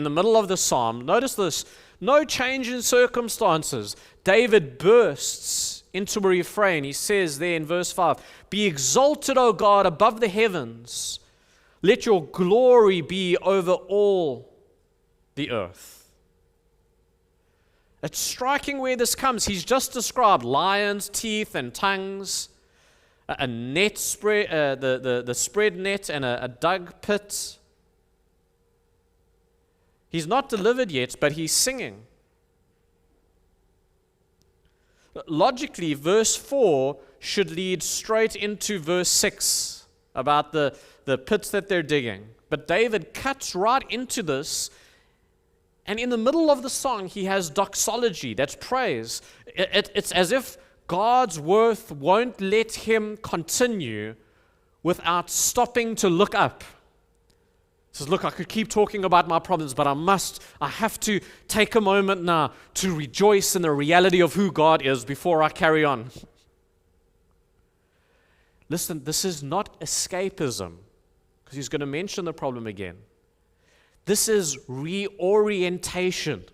In the middle of the psalm, notice this, no change in circumstances. David bursts into a refrain. He says there in verse 5, "Be exalted, O God, above the heavens. Let your glory be over all the earth." It's striking where this comes. He's just described lions' teeth and tongues, a net spread, the spread net and a dug pit. He's not delivered yet, but he's singing. Logically, verse 4 should lead straight into verse 6 about the pits that they're digging. But David cuts right into this, and in the middle of the song, he has doxology, that's praise. It's as if God's worth won't let him continue without stopping to look up. He says, look, I could keep talking about my problems, but I have to take a moment now to rejoice in the reality of who God is before I carry on. Listen, this is not escapism, because he's going to mention the problem again. This is reorientation.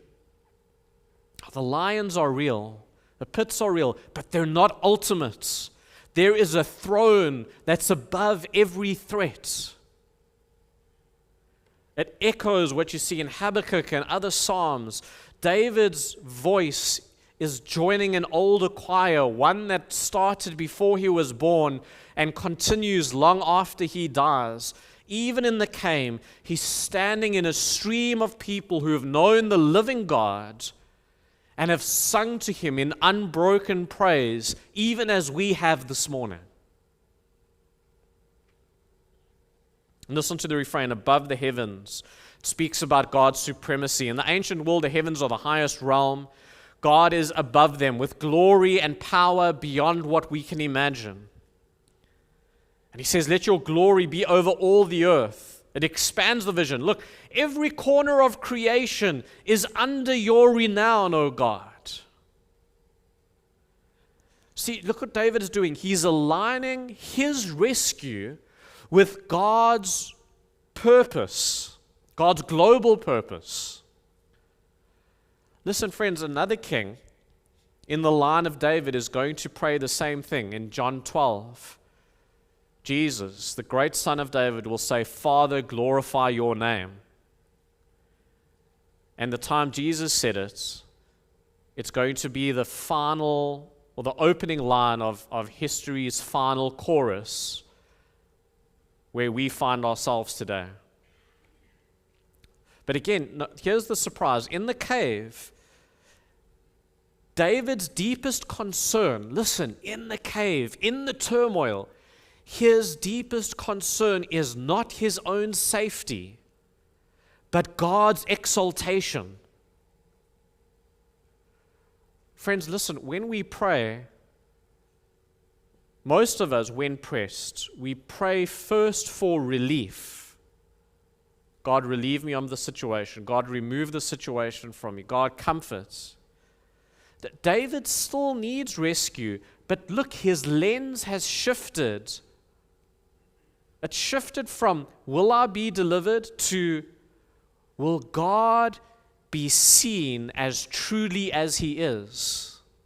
The lions are real, the pits are real, but they're not ultimate. There is a throne that's above every threat. It echoes what you see in Habakkuk and other Psalms. David's voice is joining an older choir, one that started before he was born and continues long after he dies. Even in the cave, he's standing in a stream of people who have known the living God and have sung to him in unbroken praise, even as we have this morning. Listen to the refrain, above the heavens. It speaks about God's supremacy. In the ancient world, the heavens are the highest realm. God is above them with glory and power beyond what we can imagine. And he says, let your glory be over all the earth. It expands the vision. Look, every corner of creation is under your renown, O God. See, look what David is doing. He's aligning his rescue with God's purpose, God's global purpose. Listen, friends, another king in the line of David is going to pray the same thing in John 12. Jesus, the great son of David, will say, Father, glorify your name. And the time Jesus said it, it's going to be the final, or the opening line of history's final chorus, where we find ourselves today. But again, here's the surprise. In the cave, David's deepest concern, listen, in the cave, in the turmoil, his deepest concern is not his own safety, but God's exaltation. Friends, listen, when we pray, most of us, when pressed, we pray first for relief. God, relieve me of the situation. God, remove the situation from me. God, comfort. David still needs rescue, but look, his lens has shifted. It shifted from, will I be delivered, to, will God be seen as truly as he is?